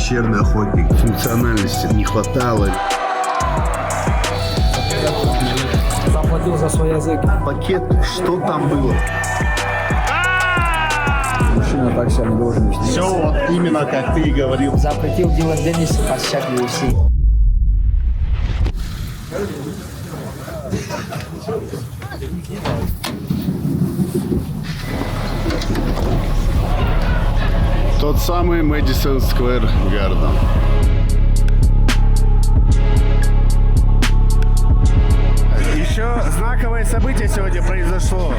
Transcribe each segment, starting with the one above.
пещерный охотник. Функциональности не хватало. Заплатил за свой язык. Пакет, что там было? Мужчина так себя не должен вести. Все вот именно как ты и говорил. Запретил делать Денис, посещать UFC. Тот самый Мэдисон Сквер Гарден. Еще знаковое событие сегодня произошло.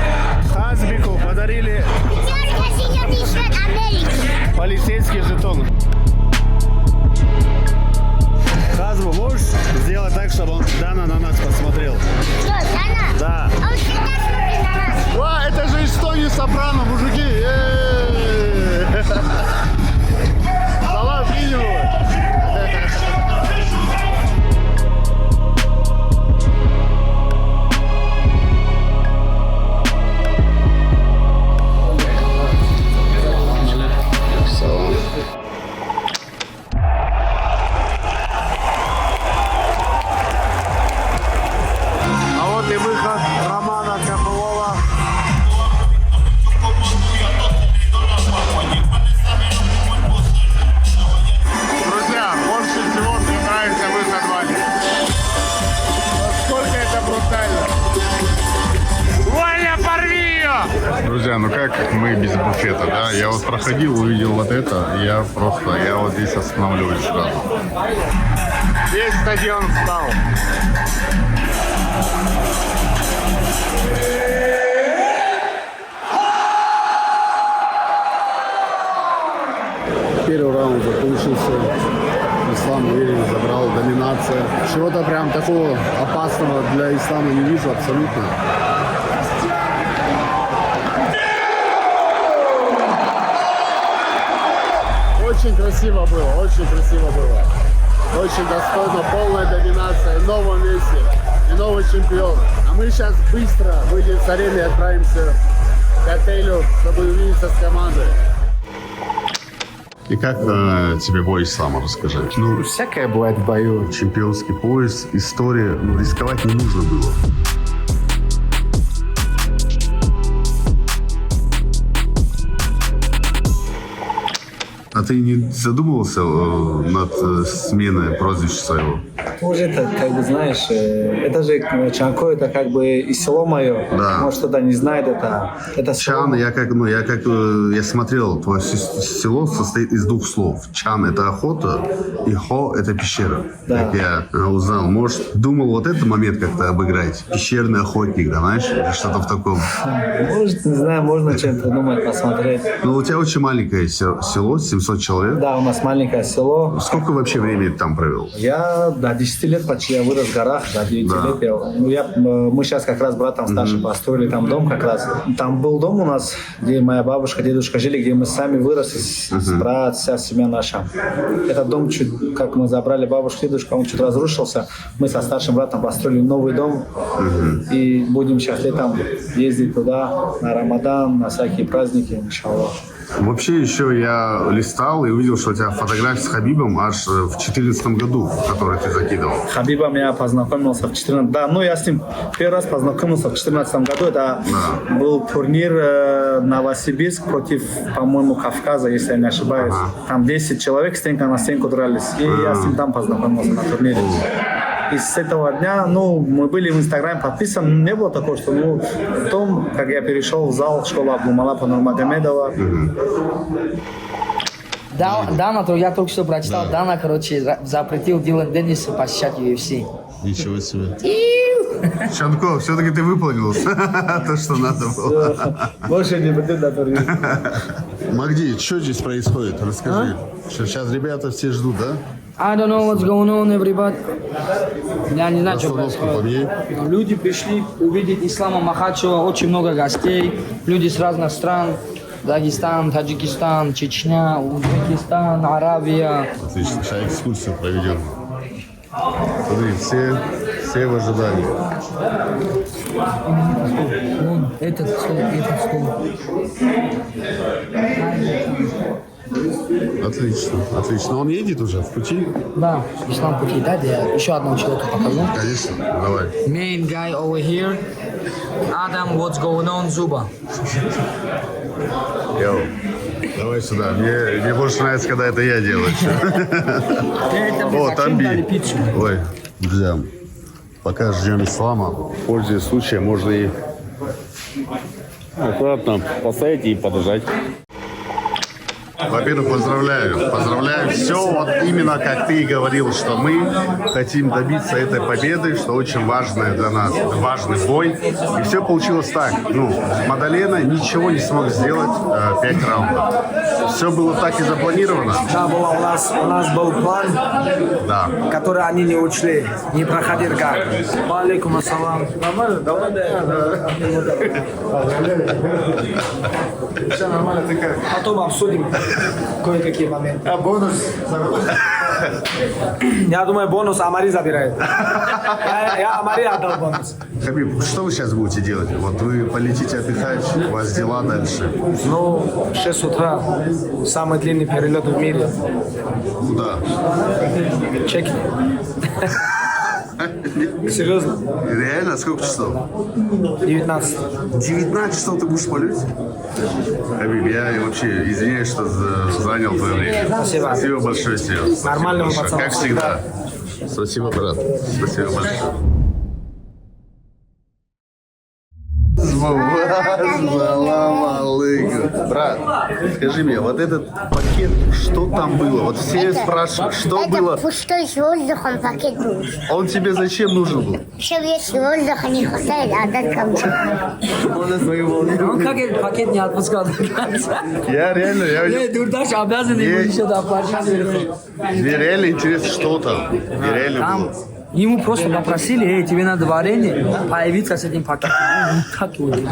Хазбику подарили полицейский жетон. Хазбу, можешь сделать так, чтобы он Дана на нас посмотрел? Что, Дана? Да. Он всегда смотрит на нас. Ва, это же из Тони Сопрано, мужики! Салат видел? А вот и выход Романа Копылова. Друзья, больше всего мне нравится выход Вали. Насколько это брутально. Валя, порви ее! Друзья, ну как мы без буфета, да? Я вот проходил, увидел вот это, я вот здесь останавливаюсь сразу. Весь стадион встал. Первый раунд закончился. Ислам уверенно забрал, доминация. Чего-то прям такого опасного для ислама не вижу абсолютно. Очень красиво было, очень красиво было. Очень достойно, полная доминация, в новом весе и новый чемпион. А мы сейчас быстро выйдем с арены и отправимся к отелю, чтобы увидеться с командой. И как тебе бой ислама, расскажи? Ну, Всякое бывает в бою. чемпионский пояс, история, рисковать не нужно было. А ты не задумывался над сменой прозвища своего? Тоже это, как бы, знаешь, это же Чанко, это как бы и село мое. Да. Может, кто-то не знает это Чан, село. я смотрел, твое село состоит из двух слов. Чан — это охота, и Хо — это пещера. Да. Как я узнал. Может, думал вот этот момент как-то обыграть? Пещерный охотник, да, знаешь? Или что-то в таком. Может, не знаю, можно чем-то думать, посмотреть. Ну, у тебя очень маленькое село, 700 человек. Да, у нас маленькое село. Сколько вообще времени ты там провел? Я до 10 лет почти, я вырос в горах, до 9 лет. Мы сейчас как раз с братом старшим построили там дом как раз. Там был дом у нас, где моя бабушка, дедушка жили, где мы сами выросли, брат, вся семья наша. Этот дом, чуть, как мы забрали бабушку, дедушку, он чуть разрушился. Мы со старшим братом построили новый дом. И будем сейчас летом ездить туда, на Рамадан, на всякие праздники, иншаллах. Вообще еще я листал и увидел, что у тебя фотография с Хабибом аж в 2014 году, который ты закидывал. Хабибом я познакомился в 2014. Да, ну я с ним первый раз познакомился в 2014 году. Это был турнир Новосибирск против, по-моему, Кавказа, если я не ошибаюсь. Там 10 человек стенка на стенку дрались. И я с ним там познакомился на турнире. И с этого дня, мы были в Инстаграме подписаны, не было такого, что, потом, как я перешел в зал школы Абдулмалапа Нурмагомедова. Дана, я только что прочитал, Дана, запретил делать Дениса посещать UFC. Ничего себе. Чанко, все-таки ты выполнил то, что надо было. Больше не будет на турнире. Магди, что здесь происходит? Расскажи. Сейчас ребята все ждут, да? I don't know what's going on, everybody. Я не знаю, что происходит. Люди пришли увидеть Ислама Махачева, очень много гостей, люди с разных стран. Дагестан, Таджикистан, Чечня, Узбекистан, Аравия. Отлично, сейчас экскурсию проведем. Смотри, все в ожидании. Вон, этот стол. Отлично, отлично. Он едет уже в пути? Да, Ислам пути, да, я еще одного человека покажу. Конечно, давай. Main guy over here, Adam, what's going on, Zuba? Йоу, давай сюда. Мне больше нравится, когда это я делаю. О, Тамби. Ой, друзья, пока ждем Ислама, пользуясь случаем, можно и аккуратно поставить и подождать. Во-первых, поздравляю. Все вот именно как ты и говорил, что мы хотим добиться этой победы, что очень важное для нас, важный бой. И все получилось так. Мадалена ничего не смог сделать 5 раундов. Все было так и запланировано. Да, у нас был план, Да. который они не учли, не проходил как. Алейкум ассалам. Нормально? Все нормально, ты как? Потом обсудим кое-какие моменты. А бонус? Я думаю, бонус Амари забирает. Я Амари отдал бонус. Хабиб, что вы сейчас будете делать? Вот вы полетите отдыхать, у вас дела дальше. 6 утра, самый длинный перелет в мире. Куда? Чеки. Серьезно? Реально? Сколько часов? 19. 19 часов ты будешь полеть? Хабиб, я вообще извиняюсь, что занял твое время. Спасибо. Спасибо большое, Сереж. Нормального пацана. Как всегда. Спасибо, брат. Спасибо большое. Салам алейкум. Брат, скажи мне, вот этот пакет, что там было? Вот все спрашивают, что Это было? пустой с воздухом пакет был. Он тебе зачем нужен был? Чтобы если воздуха не хватает, отдать ко мне. Он как этот пакет не отпускал до конца. Я реально, Дурдаш обязан ему еще доплатить. мне реально интересно, что там. Мне реально Там было. ему просто попросили, тебе надо в арене появиться с этим пакетом. Он так уверен.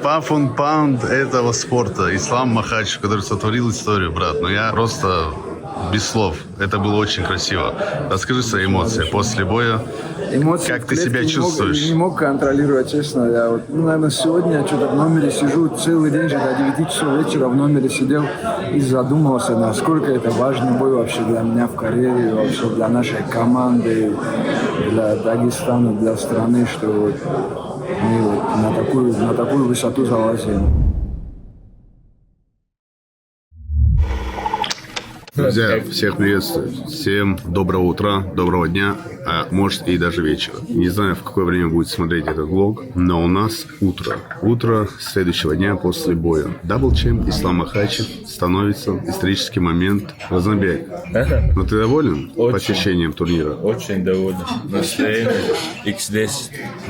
Паф он паунд этого спорта. Ислам Махач, который сотворил историю, брат. Но я просто без слов. Это было очень красиво. Расскажи свои эмоции после боя. Эмоции Как в ты клетке себя чувствуешь? Не мог контролировать, честно. Я вот, наверное, сегодня я что-то в номере сижу целый день, же до 9 часов вечера в номере сидел и задумался, насколько это важный бой вообще для меня в карьере, вообще для нашей команды, для Дагестана, для страны, что вот мы вот на такую высоту залазим. Друзья, всех приветствую. Всем доброго утра, доброго дня, а может и даже вечера. Не знаю, в какое время будете смотреть этот влог, но у нас утро. Утро следующего дня после боя. Даблчемп Ислам Махачев становится исторический момент. Разнобег. Но ты доволен посещением турнира? Очень доволен. Настроение X10.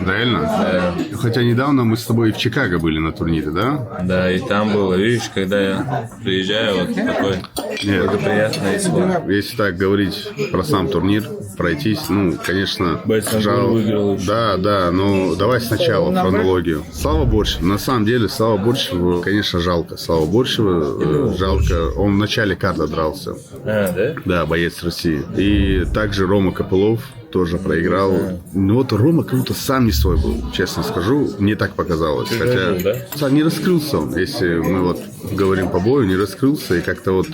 Реально? Да. Хотя недавно мы с тобой в Чикаго были на турнире, да? Да, и там было, видишь, когда я приезжаю, вот такой благоприятный исход. Если так говорить про сам турнир, пройтись, конечно, Байсангур выиграл еще. Да, но давай сначала хронологию. Слава Борщеву, на самом деле, Слава Борщеву, конечно, жалко. Слава Борщеву жалко. Он в начале карта дрался. А, да? Да, боец России. И также Рома Копылов тоже проиграл. Но вот Рома как будто сам не свой был, честно скажу. Мне так показалось. Хотя сам не раскрылся он. Если мы вот говорим по бою, не раскрылся. И как-то вот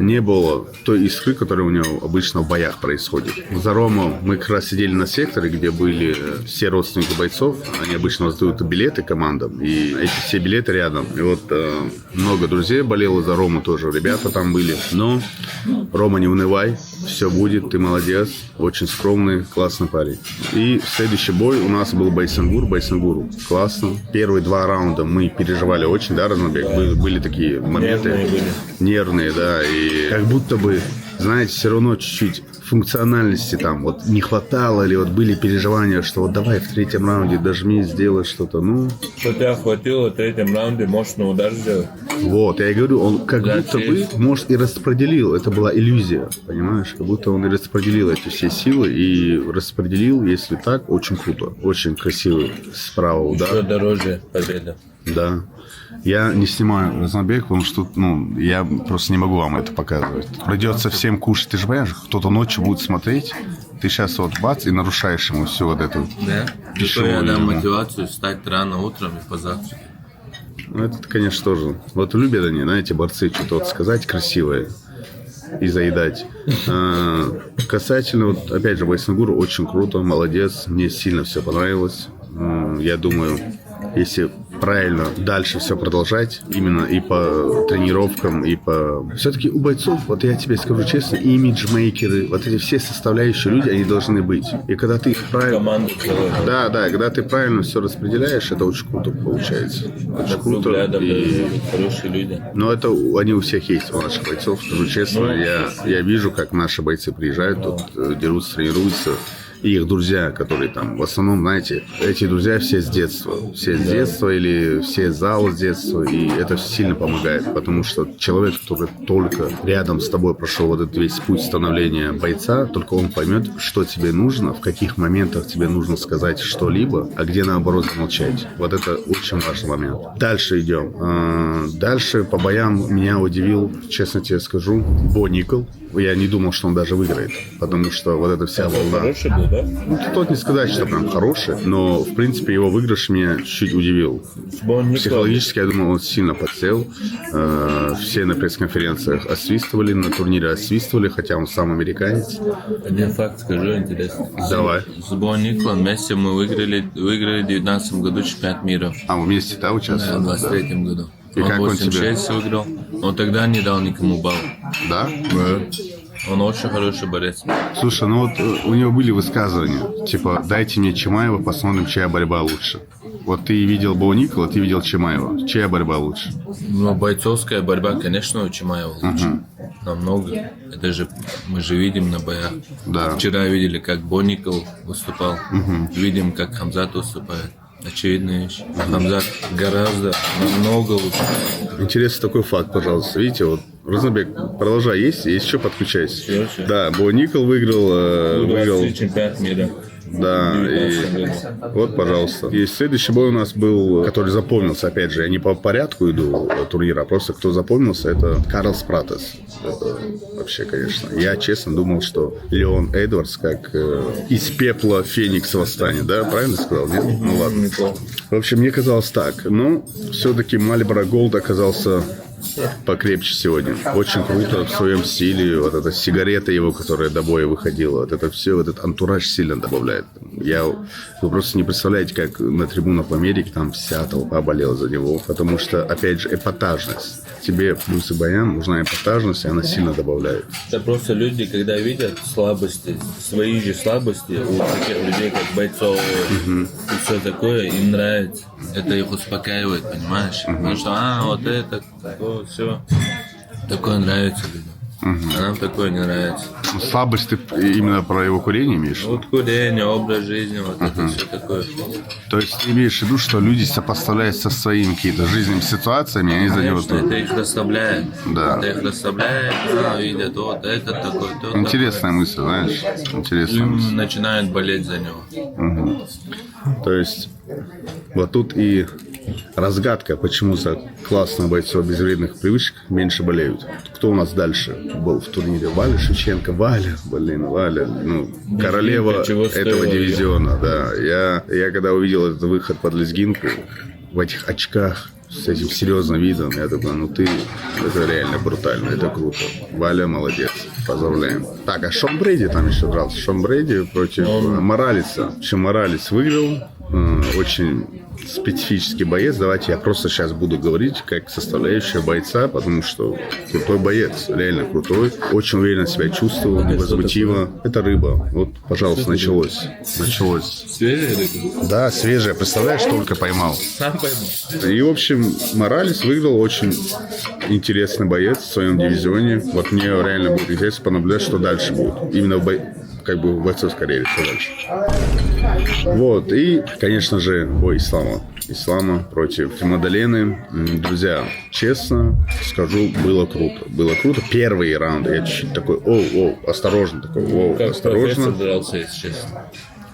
не было той искры, которая у него обычно в боях происходит. За Рому мы как раз сидели на секторе, где были все родственники бойцов. Они обычно раздают билеты командам. И эти все билеты рядом. И вот много друзей болело за Рому тоже. Ребята там были. Но Рома, не унывай. Все будет, ты молодец. Очень скромный, классный парень. И следующий бой у нас был Байсангуру. Классно. Первые 2 раунда мы переживали очень, да, Разнобег? Были такие моменты. Нервные, да. И как будто бы, знаете, все равно чуть-чуть функциональности там вот не хватало, или вот были переживания, что вот давай в 3-м раунде дожми, сделай что-то, Что тебя хватило в 3-м раунде, можешь на удар сделать. Вот, я и говорю, он как будто бы, может, и распределил, это была иллюзия, понимаешь, как будто он и распределил эти все силы, и распределил, если так, очень круто, очень красивый справа удар. Еще дороже победа. Да. Я не снимаю Разнобег, потому что, я просто не могу вам это показывать. Придется всем кушать. Ты же понимаешь, кто-то ночью будет смотреть, ты сейчас вот бац и нарушаешь ему всю вот эту Да. пищевую. Я дам мотивацию встать рано утром и позавтракать. Ну, это, конечно, тоже. Вот любят они, знаете, борцы что-то вот сказать красивое и заедать. Касательно, вот, опять же, Байсангуру очень круто, молодец. Мне сильно все понравилось. Я думаю, если правильно дальше все продолжать, именно и по тренировкам, и по... Все-таки у бойцов, вот я тебе скажу честно, имиджмейкеры, вот эти все составляющие люди, они должны быть. И когда ты их правильно... Команду Да, когда ты правильно все распределяешь, это очень круто получается. Очень круто. И... Хорошие люди. Но это они у всех есть, у наших бойцов, скажу честно. Я вижу, как наши бойцы приезжают, тут дерутся, тренируются. И их друзья, которые там, в основном, знаете, эти друзья все с детства. Все с детства или все с зала с детства. И это сильно помогает, потому что человек, который только рядом с тобой прошел вот этот весь путь становления бойца, только он поймет, что тебе нужно, в каких моментах тебе нужно сказать что-либо, а где, наоборот, замолчать. Вот это очень важный момент. Дальше идем. Дальше по боям меня удивил, честно тебе скажу, Бо Никол. Я не думал, что он даже выиграет, потому что вот эта вся волна... Хороший был, да? Ну, тут не сказать, что прям хороший, но, в принципе, его выигрыш меня чуть-чуть удивил. Психологически, я думал, он сильно подсел. Все на пресс-конференциях освистывали, на турнире освистывали, хотя он сам американец. Один факт скажу интересный. Давай. С Бо Николом вместе мы выиграли в 2019 году чемпионат мира. А, вы вместе, да, В участвовали? 2023 году. И как он тебе? 86 выиграл. Он тогда не дал никому балл. Да? Он очень хороший борец. Слушай, ну вот у него были высказывания, типа, дайте мне Чимаева, посмотрим, чья борьба лучше. Вот ты видел Бо Никола, ты видел Чимаева. Чья борьба лучше? Ну, бойцовская борьба, конечно, у Чимаева лучше. Намного. Это же мы же видим на боях. Да. Вчера видели, как Бо Никол выступал. Видим, как Хамзат выступает. Очевидная вещь. Хамзат гораздо, намного лучше. Интересный такой факт, пожалуйста. Видите, вот, Разнобек, продолжай, есть еще подключайся. Все. Да, Бо Никол выиграл чемпионат мира. Да, и вот, пожалуйста. И следующий бой у нас был, который запомнился, опять же, я не по порядку иду турнира, а просто кто запомнился, это Карлос Пратес. Это вообще, конечно. Я, честно, думал, что Леон Эдвардс как из пепла Феникс восстанет, да? Правильно сказал? Нет? Ну ладно. В общем, мне казалось так. Но все-таки Мальборо Голд оказался покрепче сегодня. Очень круто в своем стиле. Вот эта сигарета его, которая до боя выходила, вот это все, вот этот антураж сильно добавляет. Вы просто не представляете, как на трибунах в Америке там вся толпа болела за него. Потому что, опять же, эпатажность. Тебе плюсы боям нужна эпатажность, и она сильно добавляет. Это просто люди, когда видят слабости, свои же слабости у таких людей, как бойцов и все такое, им нравится. Это их успокаивает, понимаешь? Потому что, вот это, такое, все. Такое нравится людям. А нам такое не нравится. Слабость ты именно про его курение имеешь? Вот курение, образ жизни, вот это все такое. То есть ты имеешь в виду, что люди сопоставляют со своими какими-то жизненными ситуациями, и они за него... Конечно, это их расслабляет. Да. Это их расслабляет, видят, вот это такое, то Интересная мысль, знаешь? Интересная такое. мысль. Начинают болеть за него. То есть вот тут и разгадка, почему за классных бойцов без вредных привычек меньше болеют. Кто у нас дальше был в турнире? Валя Шевченко. Валя, ну, королева этого дивизиона, да. Я когда увидел этот выход под лезгинку в этих очках, с этим серьезным видом, я думаю, это реально брутально, это круто. Валя молодец, поздравляем. Так, а Шон Брейди там еще дрался. Шон Брейди против Моралеса. В общем, Моралес выиграл. Очень специфический боец. Давайте я просто сейчас буду говорить как составляющая бойца, потому что крутой боец, реально крутой. Очень уверенно себя чувствовал, невозмутимо. Это рыба. Вот, пожалуйста, началось. Свежая рыба? Да, свежая. Представляешь, только поймал. Сам поймал. И, в общем, Моралес выиграл. Очень интересный боец в своем дивизионе. Вот мне реально будет интересно понаблюдать, что дальше будет. Именно в бойцовской карьере, что дальше. Вот. И, конечно же, бой Ислама против Мадалены. Друзья, честно скажу, было круто. Первые раунды я чуть-чуть такой, осторожно, осторожно. Дрался, если честно.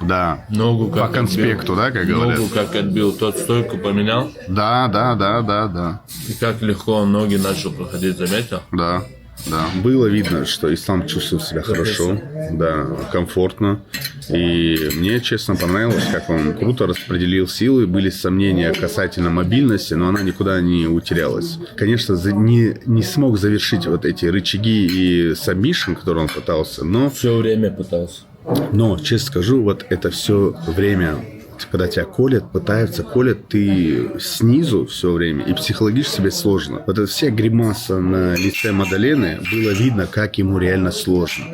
Да. Ногу как по конспекту, отбил. Да, как говорят. Ногу как отбил, тот стойку поменял. Да. И как легко он ноги начал проходить, заметил? Да. Да. Было видно, что ислам чувствует себя хорошо, да, комфортно. И мне, честно, понравилось, как он круто распределил силы. Были сомнения касательно мобильности, но она никуда не утерялась. Конечно, не смог завершить вот эти рычаги и сабмишн, которые он пытался, но... Все время пытался. Но, честно скажу, вот это все время... Когда тебя пытаются колят, ты снизу все время, и психологически себе сложно. Вот эта вся гримаса на лице Мадалены, было видно, как ему реально сложно.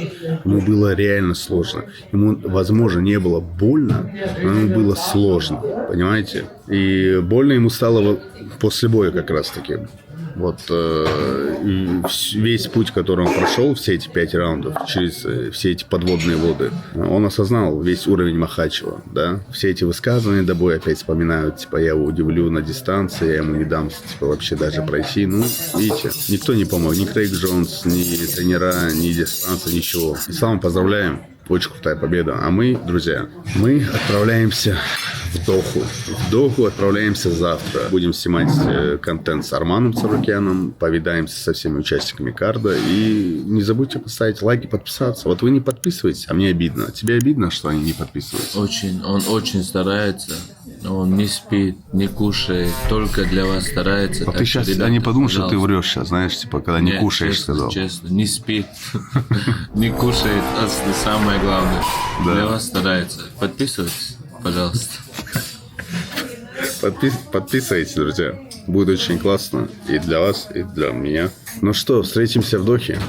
Ему было реально сложно. Ему, возможно, не было больно, но ему было сложно, понимаете? И больно ему стало после боя как раз-таки. Вот весь путь, который он прошел, все эти 5 раундов, через все эти подводные воды, он осознал весь уровень Махачева, да. Все эти высказывания до боя опять вспоминают, типа, я его удивлю на дистанции, я ему не дам, типа, вообще даже пройти. Ну, видите, никто не помог, ни Крейг Джонс, ни тренера, ни дистанция, ничего. И слава, поздравляем. Очень крутая победа. А мы, друзья, мы отправляемся в Доху. В Доху отправляемся завтра. Будем снимать контент с Арманом Царукяном, повидаемся со всеми участниками карда. И не забудьте поставить лайк и подписаться. Вот вы не подписываетесь, а мне обидно. Тебе обидно, что они не подписываются? Он очень старается. Он не спит, не кушает, только для вас старается. Вот ты сейчас, ребята, они подумают, что ты врешь сейчас, знаешь, типа, когда не кушаешь, честно, сказал. Честно, не спит, не кушает, это самое главное. Для вас старается. Подписывайтесь, пожалуйста. Подписывайтесь, друзья. Будет очень классно и для вас, и для меня. Ну что, встретимся в Дохе.